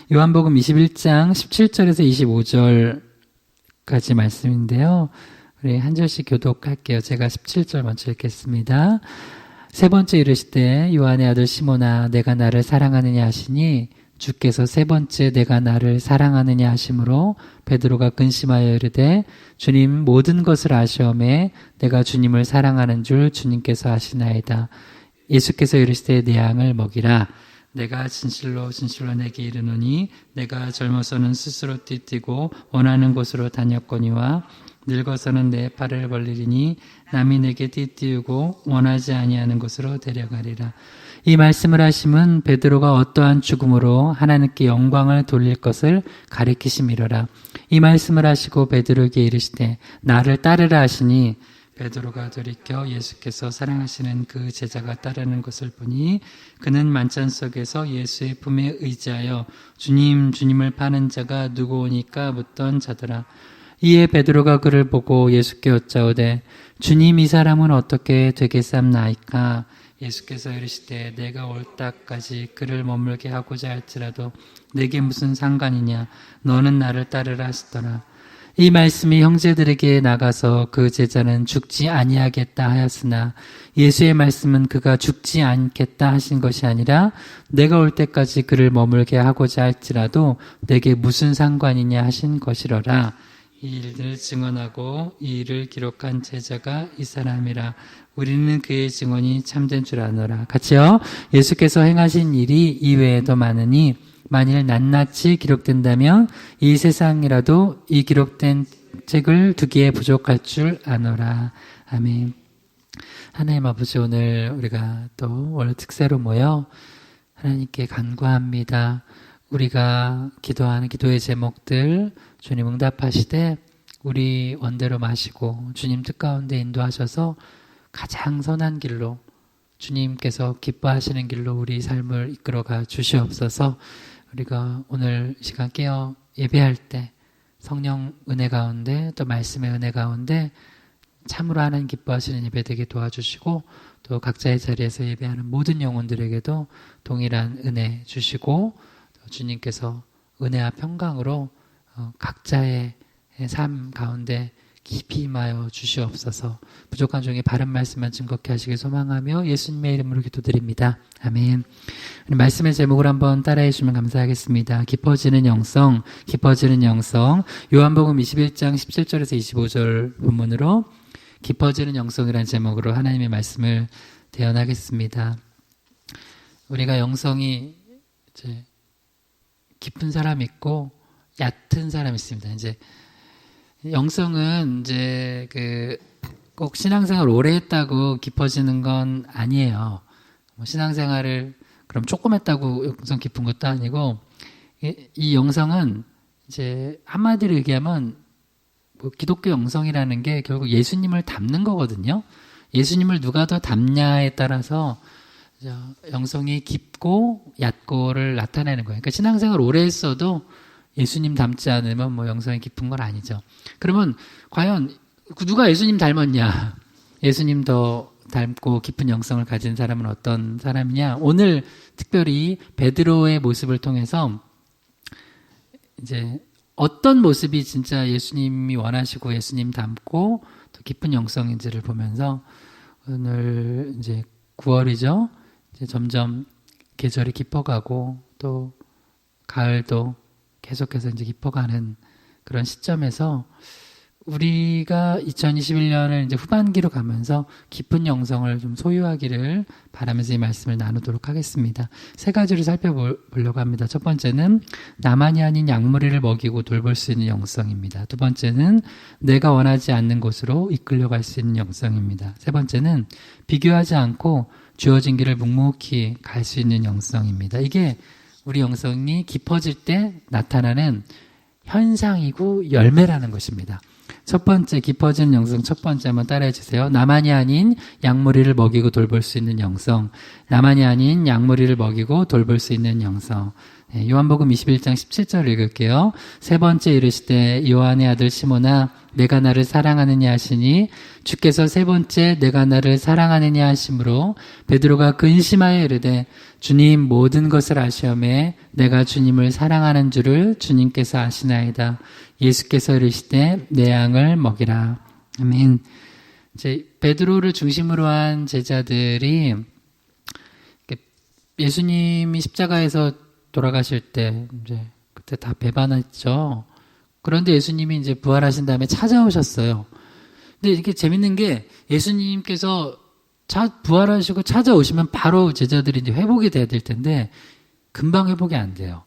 요한복음 21장 17절에서 25절까지 말씀인데요. 우리 한 절씩 교독할게요. 제가 17절 먼저 읽겠습니다. 세 번째 이르시되 요한의 아들 시몬아 내가 나를 사랑하느냐 하시니 주께서 세 번째 내가 나를 사랑하느냐 하심으로 베드로가 근심하여 이르되 주님 모든 것을 아시오매 내가 주님을 사랑하는 줄 주님께서 아시나이다. 예수께서 이르시되 내 양을 먹이라. 내가 진실로 진실로 내게 이르노니 내가 젊어서는 스스로 띠뛰고 원하는 곳으로 다녔거니와 늙어서는 내 팔을 벌리리니 남이 내게 띠띠우고 원하지 아니하는 곳으로 데려가리라. 이 말씀을 하심은 베드로가 어떠한 죽음으로 하나님께 영광을 돌릴 것을 가리키심이로라. 이 말씀을 하시고 베드로에게 이르시되 나를 따르라 하시니 베드로가 돌이켜 예수께서 사랑하시는 그 제자가 따르는 것을 보니 그는 만찬 속에서 예수의 품에 의지하여 주님 주님을 파는 자가 누구오니까 묻던 자더라. 이에 베드로가 그를 보고 예수께 여짜오되 주님 이 사람은 어떻게 되겠삼나이까? 예수께서 이르시되 내가 올 때까지 그를 머물게 하고자 할지라도 내게 무슨 상관이냐? 너는 나를 따르라 하시더라. 이 말씀이 형제들에게 나가서 그 제자는 죽지 아니하겠다 하였으나 예수의 말씀은 그가 죽지 않겠다 하신 것이 아니라 내가 올 때까지 그를 머물게 하고자 할지라도 내게 무슨 상관이냐 하신 것이로라. 이 일들을 증언하고 이 일을 기록한 제자가 이 사람이라. 우리는 그의 증언이 참된 줄 아노라. 같이요. 예수께서 행하신 일이 이외에도 많으니 만일 낱낱이 기록된다면 이 세상이라도 이 기록된 책을 두기에 부족할 줄 아노라. 아멘. 하나님 아버지, 오늘 우리가 또 월 특세로 모여 하나님께 간구합니다. 우리가 기도하는 기도의 제목들 주님 응답하시되 우리 원대로 마시고 주님 뜻 가운데 인도하셔서 가장 선한 길로 주님께서 기뻐하시는 길로 우리 삶을 이끌어가 주시옵소서. 우리가 오늘 시간 깨어 예배할 때 성령 은혜 가운데 또 말씀의 은혜 가운데 참으로 하나님 기뻐하시는 예배 되게 도와주시고 또 각자의 자리에서 예배하는 모든 영혼들에게도 동일한 은혜 주시고 또 주님께서 은혜와 평강으로 각자의 삶 가운데 깊이 임하여 주시옵소서. 부족한 중에 바른 말씀만 증거케 하시길 소망하며 예수님의 이름으로 기도드립니다. 아멘. 말씀의 제목을 한번 따라해 주시면 감사하겠습니다. 깊어지는 영성, 깊어지는 영성. 요한복음 21장 17절에서 25절 본문으로 깊어지는 영성이라는 제목으로 하나님의 말씀을 대언하겠습니다. 우리가 영성이 이제 깊은 사람이 있고 얕은 사람이 있습니다. 이제 영성은 이제 꼭 신앙생활 오래 했다고 깊어지는 건 아니에요. 신앙생활을 그럼 조금 했다고 영성 깊은 것도 아니고 이 영성은 이제 한마디로 얘기하면 기독교 영성이라는 게 결국 예수님을 닮는 거거든요. 예수님을 누가 더 닮냐에 따라서 영성이 깊고 얕고를 나타내는 거예요. 그러니까 신앙생활 오래 했어도 예수님 닮지 않으면 영성이 깊은 건 아니죠. 그러면 과연 누가 예수님 닮았냐? 예수님 더 닮고 깊은 영성을 가진 사람은 어떤 사람이냐? 오늘 특별히 베드로의 모습을 통해서 이제 어떤 모습이 진짜 예수님이 원하시고 예수님 닮고 더 깊은 영성인지를 보면서 오늘 이제 9월이죠. 이제 점점 계절이 깊어가고 또 가을도 계속해서 이제 깊어가는 그런 시점에서 우리가 2021년을 이제 후반기로 가면서 깊은 영성을 좀 소유하기를 바라면서 이 말씀을 나누도록 하겠습니다. 세 가지를 살펴보려고 합니다. 첫 번째는 나만이 아닌 양무리를 먹이고 돌볼 수 있는 영성입니다. 두 번째는 내가 원하지 않는 곳으로 이끌려갈 수 있는 영성입니다. 세 번째는 비교하지 않고 주어진 길을 묵묵히 갈 수 있는 영성입니다. 이게 우리 영성이 깊어질 때 나타나는 현상이고 열매라는 것입니다. 첫 번째, 깊어지는 영성 첫 번째 한번 따라해 주세요. 나만이 아닌 양무리를 먹이고 돌볼 수 있는 영성. 나만이 아닌 양무리를 먹이고 돌볼 수 있는 영성. 요한복음 21장 17절 읽을게요. 세 번째 이르시되 요한의 아들 시몬아 내가 나를 사랑하느냐 하시니 주께서 세 번째 내가 나를 사랑하느냐 하심으로 베드로가 근심하여 이르되 주님 모든 것을 아시오매 내가 주님을 사랑하는 줄을 주님께서 아시나이다. 예수께서 이르시되 내 양을 먹이라. 아멘. 이제 베드로를 중심으로 한 제자들이 예수님이 십자가에서 돌아가실 때 이제 그때 다 배반했죠. 그런데 예수님이 이제 부활하신 다음에 찾아오셨어요. 근데 이렇게 재밌는 게 예수님께서 부활하시고 찾아오시면 바로 제자들이 이제 회복이 돼야 될 텐데 금방 회복이 안 돼요.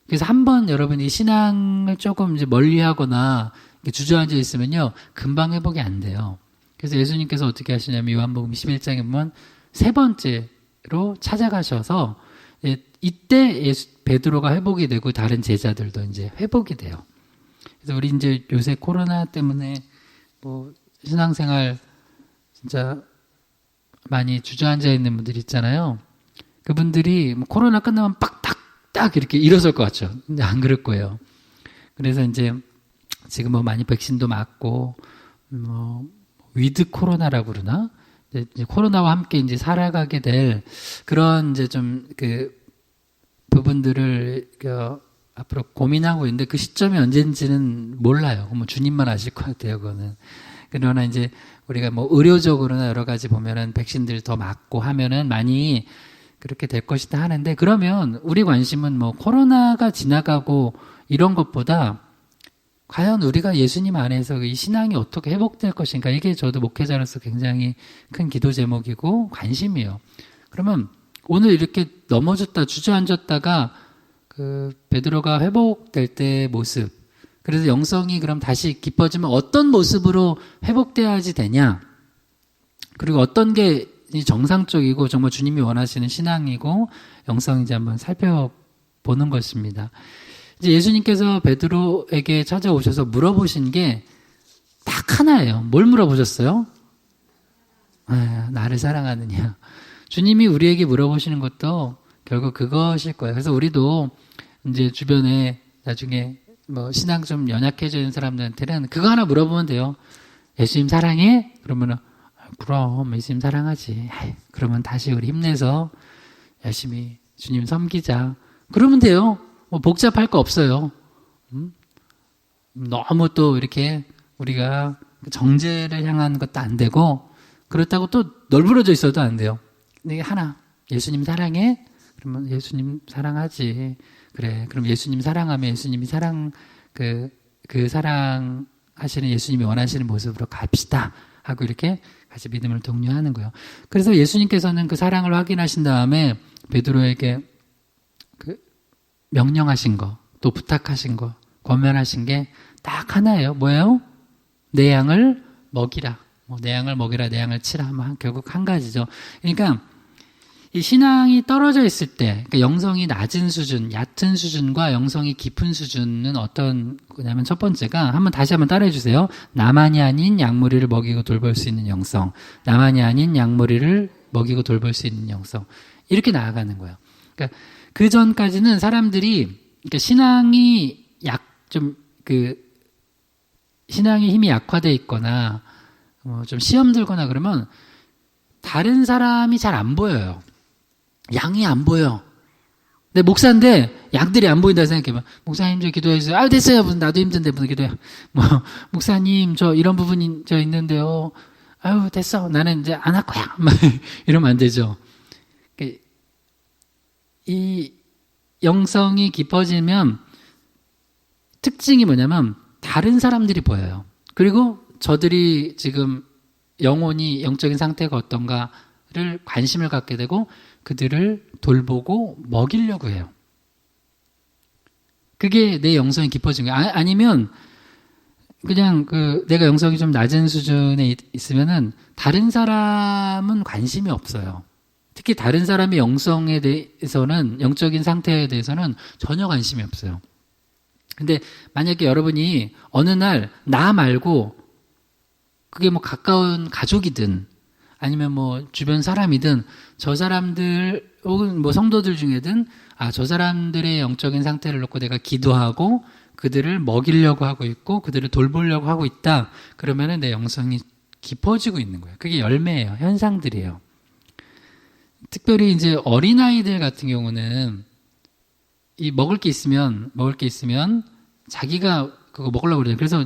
그래서 한번 여러분이 신앙을 조금 이제 멀리하거나 주저앉아 있으면요 금방 회복이 안 돼요. 그래서 예수님께서 어떻게 하시냐면 요한복음 21장에 보면 세 번째로 찾아가셔서 이때 베드로가 회복이 되고 다른 제자들도 이제 회복이 돼요. 그래서 우리 이제 요새 코로나 때문에 뭐 신앙생활 진짜 많이 주저앉아 있는 분들 있잖아요. 그분들이 뭐 코로나 끝나면 딱 이렇게 일어설 것 같죠. 근데 안 그럴 거예요. 그래서 이제 지금 뭐 많이 백신도 맞고 뭐 위드 코로나라고 그러나 이제 코로나와 함께 이제 살아가게 될 그런 이제 좀 그 부분들을 앞으로 고민하고 있는데 그 시점이 언제인지는 몰라요. 뭐 주님만 아실 것 같아요, 그거는. 그러나 이제 우리가 뭐 의료적으로나 여러 가지 보면은 백신들 더 맞고 하면은 많이 그렇게 될 것이다 하는데 그러면 우리 관심은 뭐 코로나가 지나가고 이런 것보다 과연 우리가 예수님 안에서 이 신앙이 어떻게 회복될 것인가 이게 저도 목회자로서 굉장히 큰 기도 제목이고 관심이에요. 그러면 오늘 이렇게 넘어졌다 주저앉았다가 그 베드로가 회복될 때의 모습 그래서 영성이 그럼 다시 깊어지면 어떤 모습으로 회복돼야지 되냐 그리고 어떤 게 정상적이고 정말 주님이 원하시는 신앙이고 영성인지 한번 살펴보는 것입니다. 이제 예수님께서 베드로에게 찾아오셔서 물어보신 게 딱 하나예요. 뭘 물어보셨어요? 나를 사랑하느냐. 주님이 우리에게 물어보시는 것도 결국 그것일 거예요. 그래서 우리도 이제 주변에 나중에 뭐 신앙 좀 연약해져 있는 사람들한테는 그거 하나 물어보면 돼요. 예수님 사랑해? 그러면은 그럼 예수님 사랑하지. 그러면 다시 우리 힘내서 열심히 주님 섬기자. 그러면 돼요. 뭐 복잡할 거 없어요. 너무 또 이렇게 우리가 정죄를 향한 것도 안 되고 그렇다고 또 널브러져 있어도 안 돼요. 근데 하나 예수님 사랑해? 그러면 예수님 사랑하지. 그래. 그럼 예수님 사랑하면 예수님이 그 사랑하시는 예수님이 원하시는 모습으로 갑시다. 하고 이렇게 같이 믿음을 독려하는 거예요. 그래서 예수님께서는 그 사랑을 확인하신 다음에 베드로에게 그 명령하신 거, 또 부탁하신 거, 권면하신 게 딱 하나예요. 뭐예요? 내 양을 먹이라. 내 양을 먹이라, 내 양을 치라 하면 결국 한 가지죠. 그러니까 이 신앙이 떨어져 있을 때, 그러니까 영성이 낮은 수준, 얕은 수준과 영성이 깊은 수준은 어떤 거냐면 첫 번째가 다시 한번 따라해 주세요. 나만이 아닌 양무리를 먹이고 돌볼 수 있는 영성, 나만이 아닌 양무리를 먹이고 돌볼 수 있는 영성, 이렇게 나아가는 거예요. 그러니까 그 전까지는 사람들이 그러니까 신앙이 신앙의 힘이 약화되어 있거나 좀 시험 들거나 그러면 다른 사람이 잘 안 보여요. 양이 안 보여. 내 목사인데 양들이 안 보인다 생각해봐. 목사님 저 기도해주세요. 됐어요. 나도 힘든데 무슨 기도해. 목사님 저 이런 부분이 저 있는데요. 됐어. 나는 이제 안 할 거야. 이러면 안 되죠. 이 영성이 깊어지면 특징이 뭐냐면 다른 사람들이 보여요. 그리고 저들이 지금 영적인 상태가 어떤가를 관심을 갖게 되고 그들을 돌보고 먹이려고 해요. 그게 내 영성이 깊어진 거예요. 아니면 그냥 내가 영성이 좀 낮은 수준에 있으면은 다른 사람은 관심이 없어요. 특히 다른 사람의 영성에 대해서는, 영적인 상태에 대해서는 전혀 관심이 없어요. 근데 만약에 여러분이 어느 날 나 말고 그게 뭐 가까운 가족이든 아니면 뭐 주변 사람이든 저 사람들 혹은 뭐 성도들 중에든 저 사람들의 영적인 상태를 놓고 내가 기도하고 그들을 먹이려고 하고 있고 그들을 돌보려고 하고 있다. 그러면은 내 영성이 깊어지고 있는 거예요. 그게 열매예요. 현상들이에요. 특별히 이제 어린아이들 같은 경우는 이 먹을 게 있으면 자기가 그거 먹으려고 그래요. 그래서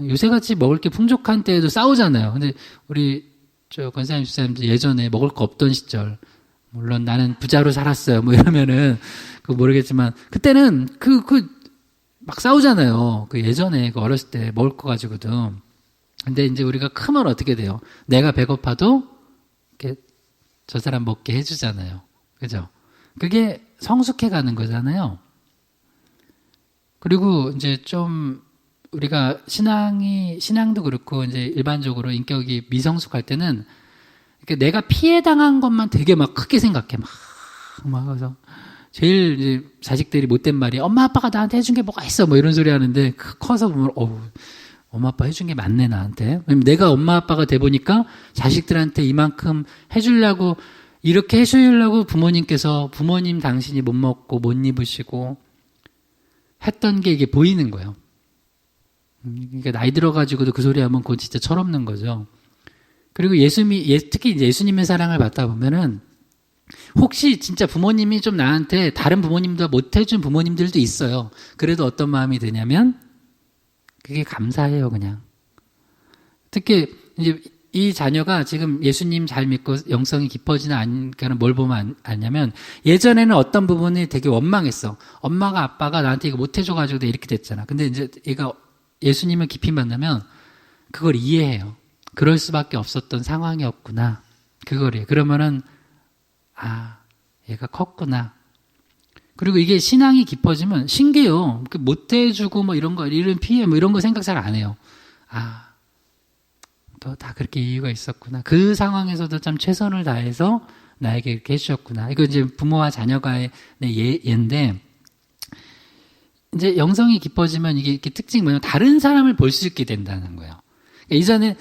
요새같이 먹을 게 풍족한 때에도 싸우잖아요. 근데 우리 저 권사님 주사님도 예전에 먹을 거 없던 시절, 물론 나는 부자로 살았어요. 뭐 이러면은 그거 모르겠지만 그때는 막 싸우잖아요. 그 예전에 그 어렸을 때 먹을 거 가지고도. 근데 이제 우리가 크면 어떻게 돼요? 내가 배고파도 이렇게 저 사람 먹게 해주잖아요. 그죠? 그게 성숙해 가는 거잖아요. 그리고 이제 좀 우리가 신앙도 그렇고 이제 일반적으로 인격이 미성숙할 때는 내가 피해 당한 것만 되게 막 크게 생각해. 막 그래서 제일 이제 자식들이 못된 말이 엄마 아빠가 나한테 해준 게 뭐가 있어 뭐 이런 소리 하는데 커서 보면 엄마 아빠 해준 게 많네 나한테. 왜냐면 내가 엄마 아빠가 돼 보니까 자식들한테 이만큼 해주려고 이렇게 해주려고 부모님 당신이 못 먹고 못 입으시고 했던 게 이게 보이는 거예요. 그러니까 나이 들어가지고도 그 소리 하면 그건 진짜 철없는 거죠. 그리고 특히 이제 예수님의 사랑을 받다 보면은 혹시 진짜 부모님이 좀 나한테 다른 부모님도 못 해준 부모님들도 있어요. 그래도 어떤 마음이 드냐면 그게 감사해요, 그냥. 특히 이제 이 자녀가 지금 예수님 잘 믿고 영성이 깊어지는 않으니까는 뭘 보면 아냐면 예전에는 어떤 부분이 되게 원망했어. 엄마가 아빠가 나한테 이거 못 해줘가지고 내가 이렇게 됐잖아. 근데 이제 얘가 예수님을 깊이 만나면 그걸 이해해요. 그럴 수밖에 없었던 상황이었구나. 그거래요. 그러면은 얘가 컸구나. 그리고 이게 신앙이 깊어지면 신기해요. 못 해주고 뭐 이런 피해 뭐 이런 거 생각 잘 안 해요. 또 다 그렇게 이유가 있었구나. 그 상황에서도 참 최선을 다해서 나에게 이렇게 해주셨구나. 이거 이제 부모와 자녀가의 예인데, 이제 영성이 깊어지면 이게 이렇게 특징이 뭐냐면 다른 사람을 볼 수 있게 된다는 거예요. 그러니까 이전에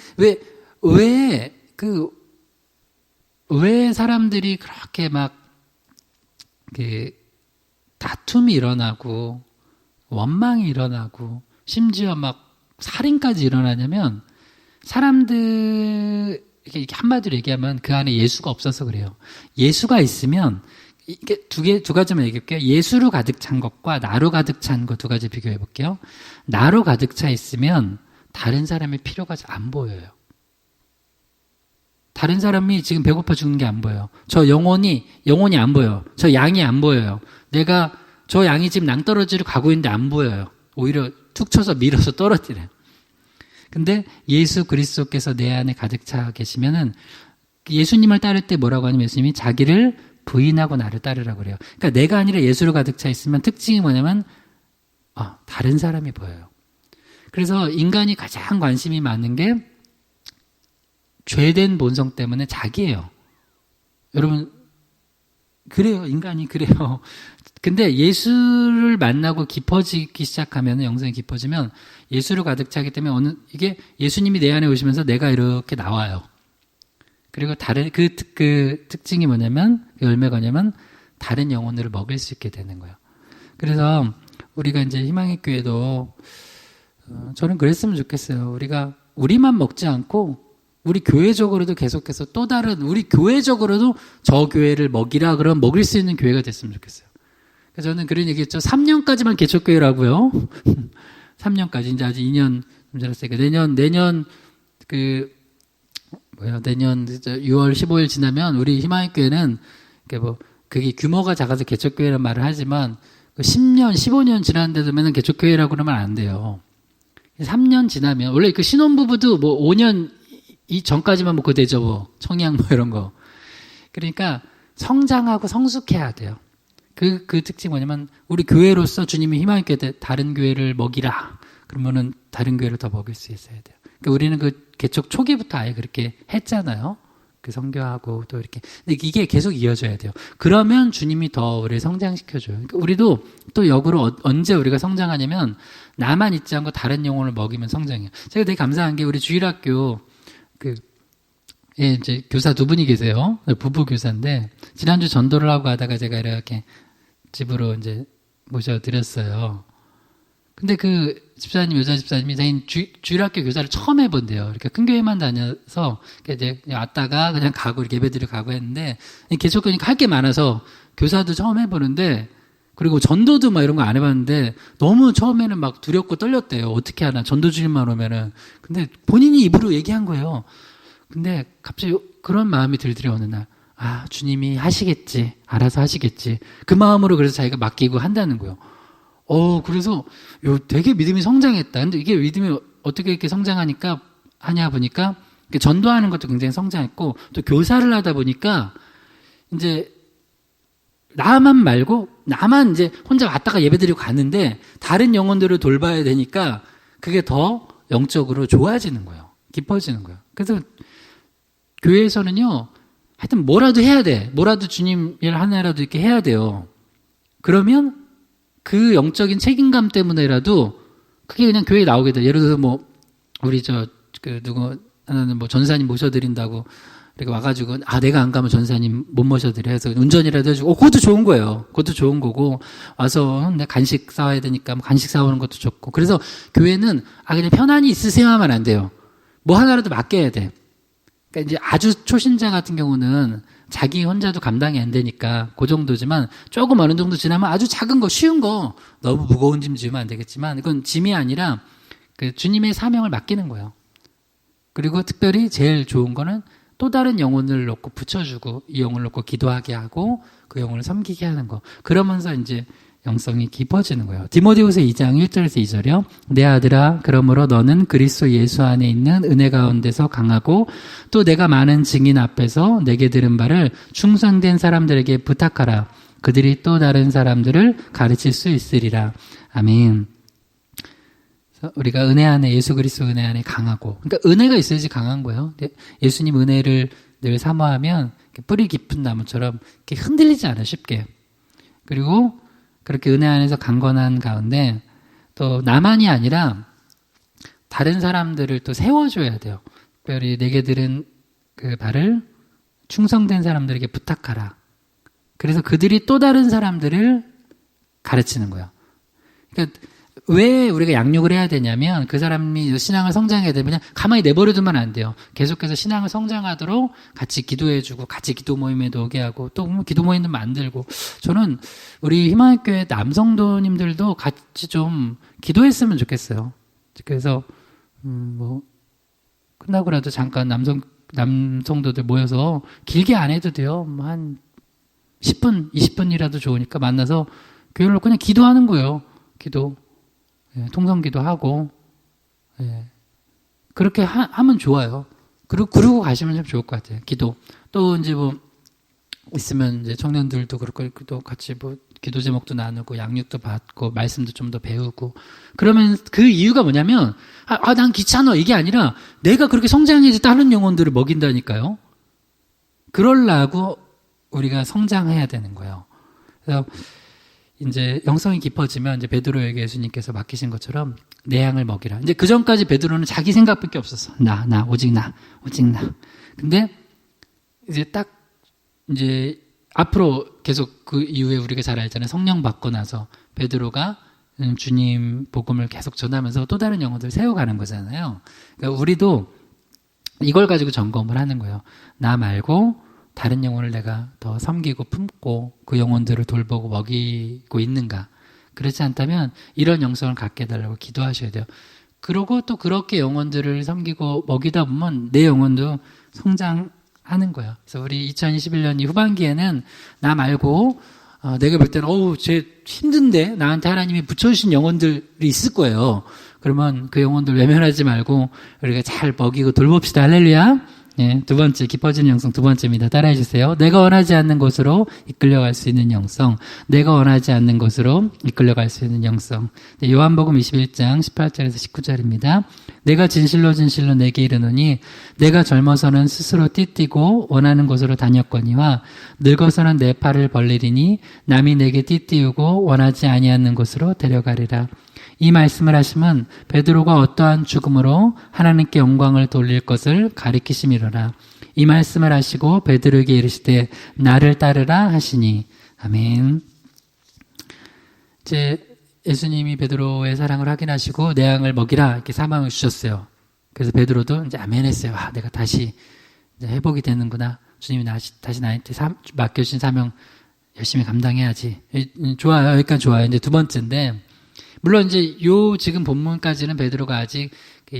왜 사람들이 그렇게 막 다툼이 일어나고 원망이 일어나고 심지어 막 살인까지 일어나냐면 사람들 이렇게 한마디로 얘기하면 그 안에 예수가 없어서 그래요. 예수가 있으면 이게 두 가지만 얘기할게요. 예수로 가득 찬 것과 나로 가득 찬 것 두 가지 비교해 볼게요. 나로 가득 차 있으면 다른 사람의 필요가 안 보여요. 다른 사람이 지금 배고파 죽는 게 안 보여요. 저 영혼이 안 보여요. 저 양이 안 보여요. 저 양이 지금 낭떠러지로 가고 있는데 안 보여요. 오히려 툭 쳐서 밀어서 떨어뜨려요. 근데 예수 그리스도께서 내 안에 가득 차 계시면은 예수님을 따를 때 뭐라고 하냐면 예수님이 자기를 부인하고 나를 따르라고 그래요. 그러니까 내가 아니라 예수로 가득 차 있으면 특징이 뭐냐면 다른 사람이 보여요. 그래서 인간이 가장 관심이 많은 게 죄된 본성 때문에 자기예요. 여러분 그래요. 인간이 그래요. 근데 예수를 만나고 깊어지기 시작하면 영성이 깊어지면 예수로 가득 차기 때문에 이게 예수님이 내 안에 오시면서 내가 이렇게 나와요. 그리고 다른 그 특징이 뭐냐면 열매가 뭐냐면 다른 영혼들을 먹일 수 있게 되는 거예요. 그래서 우리가 이제 희망의 교회도 저는 그랬으면 좋겠어요. 우리만 먹지 않고 우리 교회적으로도 계속해서 또 다른 우리 교회적으로도 저 교회를 먹이라 그러면 먹일 수 있는 교회가 됐으면 좋겠어요. 그래서 저는 그런 얘기했죠. 3년까지만 개척교회라고요. 3년까지 이제 아직 2년 좀 지났으니까 내년 6월 15일 지나면 우리 희망의 교회는 그게 규모가 작아서 개척교회라는 말을 하지만 10년, 15년 지났는데도 맨날 개척교회라고 그러면 안 돼요. 3년 지나면 원래 그 신혼부부도 5년 전까지만 그거 되죠. 청양 이런 거. 그러니까 성장하고 성숙해야 돼요. 그 특징이 뭐냐면 우리 교회로서 주님이 희망의 교회 다른 교회를 먹이라. 그러면은 다른 교회를 더 먹일 수 있어야 돼요. 그러니까 우리는 그 개척 초기부터 아예 그렇게 했잖아요. 그 선교하고 또 이렇게. 근데 이게 계속 이어져야 돼요. 그러면 주님이 더 우리를 성장시켜줘요. 그러니까 우리도 또 역으로 언제 우리가 성장하냐면 나만 있지 않고 다른 영혼을 먹이면 성장해요. 제가 되게 감사한 게 우리 주일학교 이제 교사 두 분이 계세요. 부부 교사인데, 지난주 전도를 하고 가다가 제가 이렇게 집으로 이제 모셔드렸어요. 근데 그 집사님, 여자 집사님이 자기는 주일학교 교사를 처음 해본대요. 이렇게 큰 교회만 다녀서, 이제 왔다가 그냥 가고, 이렇게 예배드리러 가고 했는데, 계속 그러니까 할 게 많아서 교사도 처음 해보는데, 그리고 전도도 막 이런 거 안 해봤는데, 너무 처음에는 막 두렵고 떨렸대요. 어떻게 하나, 전도 주일만 오면은. 근데 본인이 입으로 얘기한 거예요. 근데 갑자기 그런 마음이 들더래요, 어느 날. 아, 주님이 하시겠지. 알아서 하시겠지. 그 마음으로 그래서 자기가 맡기고 한다는 거예요. 그래서 되게 믿음이 성장했다. 근데 이게 믿음이 어떻게 이렇게 성장하니까 하냐 보니까 전도하는 것도 굉장히 성장했고 또 교사를 하다 보니까 이제 나만 이제 혼자 왔다가 예배드리고 가는데 다른 영혼들을 돌봐야 되니까 그게 더 영적으로 좋아지는 거예요. 깊어지는 거예요. 그래서 교회에서는요, 하여튼 뭐라도 해야 돼. 뭐라도 주님 일 하나라도 이렇게 해야 돼요. 그러면 그 영적인 책임감 때문에라도 그게 그냥 교회에 나오게 돼. 예를 들어서 뭐 우리 하나는 뭐 전사님 모셔드린다고 이렇게 와가지고 내가 안 가면 전사님 못 모셔드려 해서 운전이라도 해주고 그것도 좋은 거예요. 그것도 좋은 거고 와서 내가 간식 사와야 되니까 간식 사오는 것도 좋고 그래서 교회는 그냥 편안히 있으세요 하면 안 돼요. 뭐 하나라도 맡겨야 돼. 그러니까 이제 아주 초신자 같은 경우는 자기 혼자도 감당이 안 되니까 그 정도지만 조금 어느 정도 지나면 아주 작은 거, 쉬운 거, 너무 무거운 짐 지으면 안 되겠지만 이건 짐이 아니라 그 주님의 사명을 맡기는 거예요. 그리고 특별히 제일 좋은 거는 또 다른 영혼을 놓고 붙여주고 이 영혼을 놓고 기도하게 하고 그 영혼을 섬기게 하는 거. 그러면서 이제 영성이 깊어지는 거예요. 디모데후서 2장 1절에서 2절이요. 내 아들아, 그러므로 너는 그리스도 예수 안에 있는 은혜 가운데서 강하고 또 내가 많은 증인 앞에서 내게 들은 바를 충성된 사람들에게 부탁하라. 그들이 또 다른 사람들을 가르칠 수 있으리라. 아멘. 그래서 우리가 은혜 안에, 예수 그리스도 은혜 안에 강하고, 그러니까 은혜가 있어야지 강한 거예요. 예수님 은혜를 늘 사모하면 뿌리 깊은 나무처럼 이렇게 흔들리지 않아 쉽게. 그리고 그렇게 은혜 안에서 강건한 가운데 또 나만이 아니라 다른 사람들을 또 세워줘야 돼요. 특별히 내게 들은 그 말을 충성된 사람들에게 부탁하라. 그래서 그들이 또 다른 사람들을 가르치는 거예요. 그러니까 왜 우리가 양육을 해야 되냐면 그 사람이 신앙을 성장해야 되면 가만히 내버려두면 안 돼요. 계속해서 신앙을 성장하도록 같이 기도해주고 같이 기도 모임에도 오게 하고 또 기도 모임도 만들고 저는 우리 희망교회 남성도님들도 같이 좀 기도했으면 좋겠어요. 그래서 뭐 끝나고라도 잠깐 남성도들 모여서 길게 안 해도 돼요. 뭐 한 10분, 20분이라도 좋으니까 만나서 교회로 그냥 기도하는 거예요. 기도. 통성기도 하고, 그렇게 하면 좋아요. 그러고 가시면 참 좋을 것 같아요. 기도. 또 이제 뭐, 있으면 이제 청년들도 그렇고, 또 같이 뭐, 기도 제목도 나누고, 양육도 받고, 말씀도 좀 더 배우고. 그러면 그 이유가 뭐냐면, 난 귀찮아. 이게 아니라, 내가 그렇게 성장해야지 다른 영혼들을 먹인다니까요. 그러려고 우리가 성장해야 되는 거예요. 그래서, 이제 영성이 깊어지면 이제 베드로에게 예수님께서 맡기신 것처럼 내 양을 먹이라. 이제 그 전까지 베드로는 자기 생각밖에 없었어. 오직 나. 근데 이제 딱 이제 앞으로 계속 그 이후에 우리가 잘 알잖아요. 성령 받고 나서 베드로가 주님 복음을 계속 전하면서 또 다른 영혼들을 세워가는 거잖아요. 그러니까 우리도 이걸 가지고 점검을 하는 거예요. 나 말고 다른 영혼을 내가 더 섬기고 품고 그 영혼들을 돌보고 먹이고 있는가. 그렇지 않다면 이런 영성을 갖게 해달라고 기도하셔야 돼요. 그러고 또 그렇게 영혼들을 섬기고 먹이다 보면 내 영혼도 성장하는 거예요. 그래서 우리 2021년 이 후반기에는 나 말고 내가 볼 때는 쟤 힘든데 나한테 하나님이 붙여주신 영혼들이 있을 거예요. 그러면 그 영혼들 외면하지 말고 우리가 잘 먹이고 돌봅시다. 할렐루야. 두 번째, 깊어지는 영성 두 번째입니다. 따라해 주세요. 내가 원하지 않는 곳으로 이끌려갈 수 있는 영성. 내가 원하지 않는 곳으로 이끌려갈 수 있는 영성. 요한복음 21장 18절에서 19절입니다. 내가 진실로 내게 이르노니 내가 젊어서는 스스로 띠띠고 원하는 곳으로 다녔거니와 늙어서는 내 팔을 벌리리니 남이 내게 띠띠우고 원하지 아니하는 곳으로 데려가리라. 이 말씀을 하시면 베드로가 어떠한 죽음으로 하나님께 영광을 돌릴 것을 가리키심이로라. 이 말씀을 하시고 베드로에게 이르시되 나를 따르라 하시니. 아멘. 이제 예수님이 베드로의 사랑을 확인하시고 내 양을 먹이라 이렇게 사명을 주셨어요. 그래서 베드로도 이제 아멘 했어요. 아, 내가 다시 이제 회복이 되는구나. 주님이 다시 나한테 맡겨주신 사명 열심히 감당해야지. 좋아요. 여기까지 좋아요. 이제 두 번째인데, 물론 이제 요 지금 본문까지는 베드로가 아직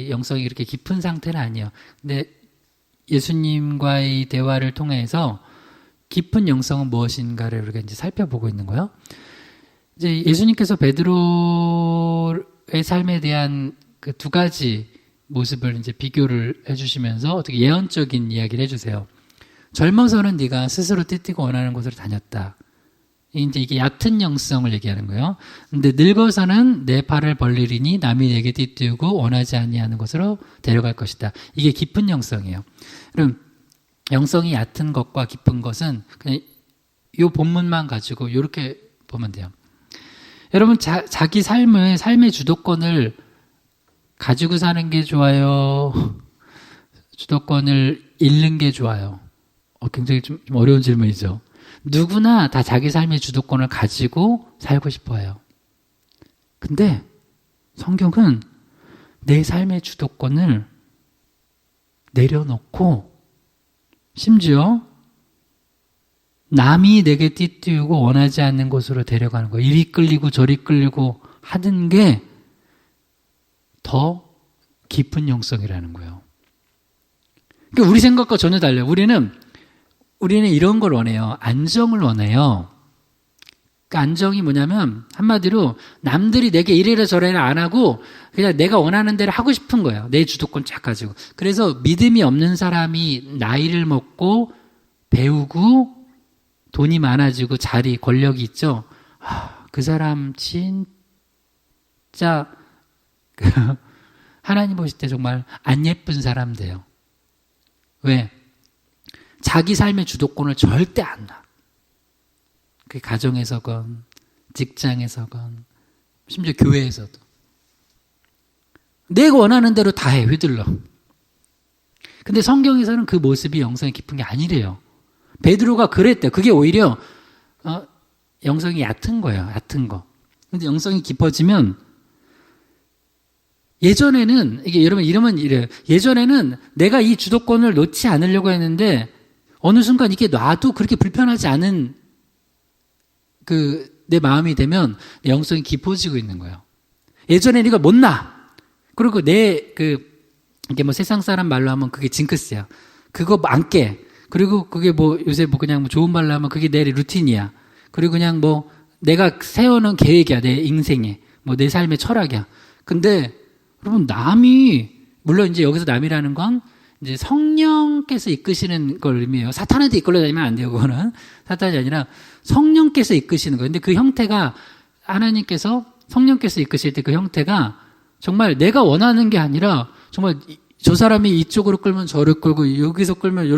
영성이 그렇게 깊은 상태는 아니에요. 근데 예수님과의 대화를 통해서 깊은 영성은 무엇인가를 우리가 이제 살펴보고 있는 거예요. 이제 예수님께서 베드로의 삶에 대한 그 두 가지 모습을 이제 비교를 해주시면서 어떻게 예언적인 이야기를 해주세요. 젊어서는 네가 스스로 띠띠고 원하는 곳으로 다녔다. 이제 이게 얕은 영성을 얘기하는 거예요. 근데 늙어서는 내 팔을 벌리리니 남이 내게 띠띠우고 원하지 아니하는 곳으로 데려갈 것이다. 이게 깊은 영성이에요. 그럼 영성이 얕은 것과 깊은 것은 그냥 이 본문만 가지고 이렇게 보면 돼요. 여러분 자기 삶의 주도권을 가지고 사는 게 좋아요? 주도권을 잃는 게 좋아요? 굉장히 좀 어려운 질문이죠. 누구나 다 자기 삶의 주도권을 가지고 살고 싶어요. 근데 성경은 내 삶의 주도권을 내려놓고 심지어 남이 내게 띠띠우고 원하지 않는 곳으로 데려가는 거예요. 이리 끌리고 저리 끌리고 하는 게 더 깊은 영성이라는 거예요. 그러니까 우리 생각과 전혀 달라요. 우리는 이런 걸 원해요. 안정을 원해요. 그 안정이 뭐냐면 한마디로 남들이 내게 이래라 저래라 안 하고 그냥 내가 원하는 대로 하고 싶은 거예요. 내 주도권 쫙 가지고. 그래서 믿음이 없는 사람이 나이를 먹고 배우고 돈이 많아지고 자리, 권력이 있죠. 그 사람 진짜 하나님 보실 때 정말 안 예쁜 사람 돼요. 왜? 자기 삶의 주도권을 절대 안 놔. 그 가정에서건 직장에서건 심지어 교회에서도 내가 원하는 대로 다 해, 휘둘러. 근데 성경에서는 그 모습이 영성이 깊은 게 아니래요. 베드로가 그랬대요. 그게 오히려 영성이 얕은 거예요. 얕은 거. 근데 영성이 깊어지면 예전에는 이게 여러분 이러면 이래요. 예전에는 내가 이 주도권을 놓지 않으려고 했는데 어느 순간 이게 놔도 그렇게 불편하지 않은 내 마음이 되면 내 영성이 깊어지고 있는 거예요. 예전에는 이걸 못 놔. 그리고 이게 뭐 세상 사람 말로 하면 그게 징크스야. 그거 안 깨. 그리고 그게 뭐 요새 뭐 그냥 뭐 좋은 말로 하면 그게 내 루틴이야. 그리고 그냥 뭐 내가 세워놓은 계획이야. 내 인생에. 뭐 내 삶의 철학이야. 근데 여러분 물론 이제 여기서 남이라는 건 이제 성령께서 이끄시는 걸 의미해요. 사탄한테 이끌려 다니면 안 돼요. 그거는 사탄이 아니라 성령께서 이끄시는 거예요. 근데 그 형태가 성령께서 이끄실 때 그 형태가 정말 내가 원하는 게 아니라 정말 저 사람이 이쪽으로 끌면 저를 끌고 여기서 끌면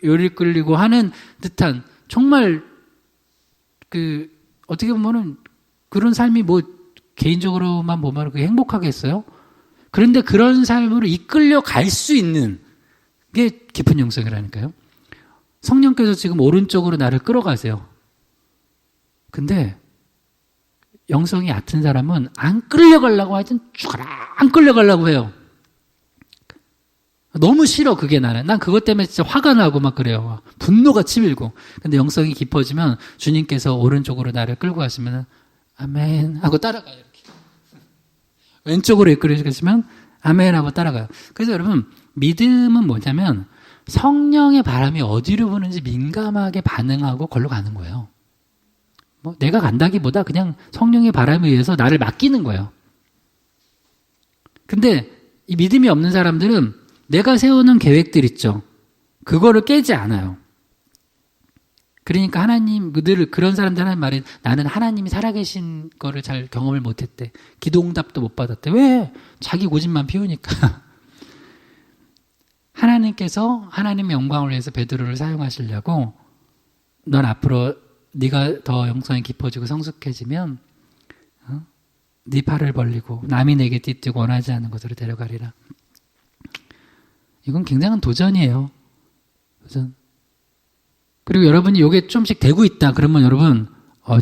요리 끌리고 하는 듯한 정말 어떻게 보면은 그런 삶이 뭐 개인적으로만 보면 그게 행복하겠어요? 그런데 그런 삶으로 이끌려 갈 수 있는 게 깊은 영성이라니까요. 성령께서 지금 오른쪽으로 나를 끌어가세요. 근데 영성이 얕은 사람은 안 끌려가려고 하여튼 죽어라 안 끌려가려고 해요. 너무 싫어 그게 나는. 난 그것 때문에 진짜 화가 나고 막 그래요. 분노가 치밀고. 근데 영성이 깊어지면 주님께서 오른쪽으로 나를 끌고 가시면 아멘 하고 따라가요. 이렇게. 왼쪽으로 이끌어주시면 아멘 하고 따라가요. 그래서 여러분 믿음은 뭐냐면 성령의 바람이 어디로 부는지 민감하게 반응하고 걸로 가는 거예요. 뭐 내가 간다기보다 그냥 성령의 바람에 의해서 나를 맡기는 거예요. 근데 이 믿음이 없는 사람들은 내가 세우는 계획들 있죠. 그거를 깨지 않아요. 그러니까 늘 그런 사람들 하는 말이 나는 하나님이 살아계신 거를 잘 경험을 못했대. 기도응답도 못 받았대. 왜? 자기 고집만 피우니까. 하나님께서 하나님의 영광을 위해서 베드로를 사용하시려고 넌 앞으로 네가 더 영성이 깊어지고 성숙해지면 네 팔을 벌리고 남이 내게 띠띠고 원하지 않는 곳으로 데려가리라. 이건 굉장한 도전이에요. 그리고 여러분이 요게 좀씩 되고 있다. 그러면 여러분,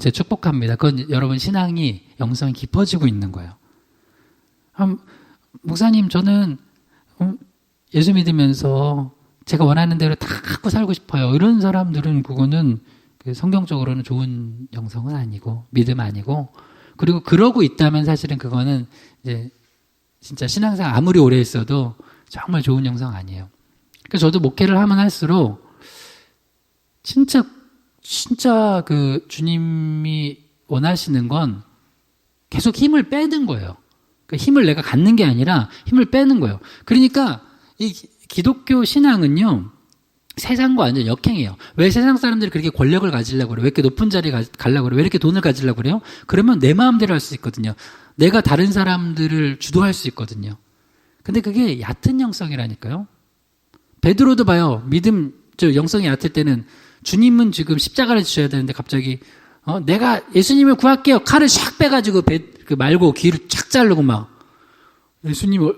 제 축복합니다. 그건 여러분 신앙이, 영성이 깊어지고 있는 거예요. 목사님, 저는 예수 믿으면서 제가 원하는 대로 다 갖고 살고 싶어요. 이런 사람들은 그거는 성경적으로는 좋은 영성은 아니고, 믿음 아니고, 그리고 그러고 있다면 사실은 그거는 이제 진짜 신앙생활 아무리 오래 했어도 정말 좋은 영성 아니에요. 그래서 저도 목회를 하면 할수록 진짜 그 주님이 원하시는 건 계속 힘을 빼는 거예요. 그러니까 힘을 내가 갖는 게 아니라 힘을 빼는 거예요. 그러니까 이 기독교 신앙은요, 세상과 완전 역행이에요. 왜 세상 사람들이 그렇게 권력을 가지려고 그래요? 왜 이렇게 높은 자리에 가려고 그래요? 왜 이렇게 돈을 가지려고 그래요? 그러면 내 마음대로 할 수 있거든요. 내가 다른 사람들을 주도할 수 있거든요. 근데 그게 얕은 영성이라니까요. 베드로도 봐요. 영성이 얕을 때는 주님은 지금 십자가를 지셔야 되는데 갑자기 내가 예수님을 구할게요. 칼을 샥 빼가지고 말고 귀를 쫙 자르고 막. 예수님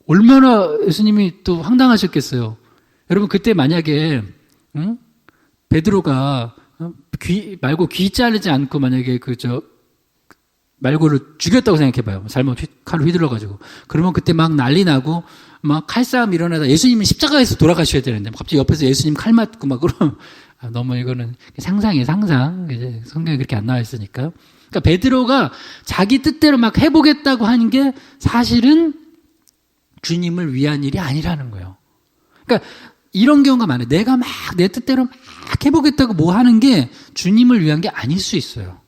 얼마나 예수님이 또 황당하셨겠어요. 여러분 그때 만약에 베드로가 귀 자르지 않고 만약에 말고를 죽였다고 생각해봐요. 잘못 칼을 휘둘러가지고. 그러면 그때 막 난리 나고 막 칼싸움 일어나다 예수님은 십자가에서 돌아가셔야 되는데 갑자기 옆에서 예수님 칼 맞고 막 그러면 너무 이거는 상상이에요. 상상. 이제 성경에 그렇게 안 나와 있으니까요. 그러니까 베드로가 자기 뜻대로 막 해보겠다고 하는 게 사실은 주님을 위한 일이 아니라는 거예요. 그러니까 이런 경우가 많아요. 내가 막 내 뜻대로 막 해보겠다고 뭐 하는 게 주님을 위한 게 아닐 수 있어요.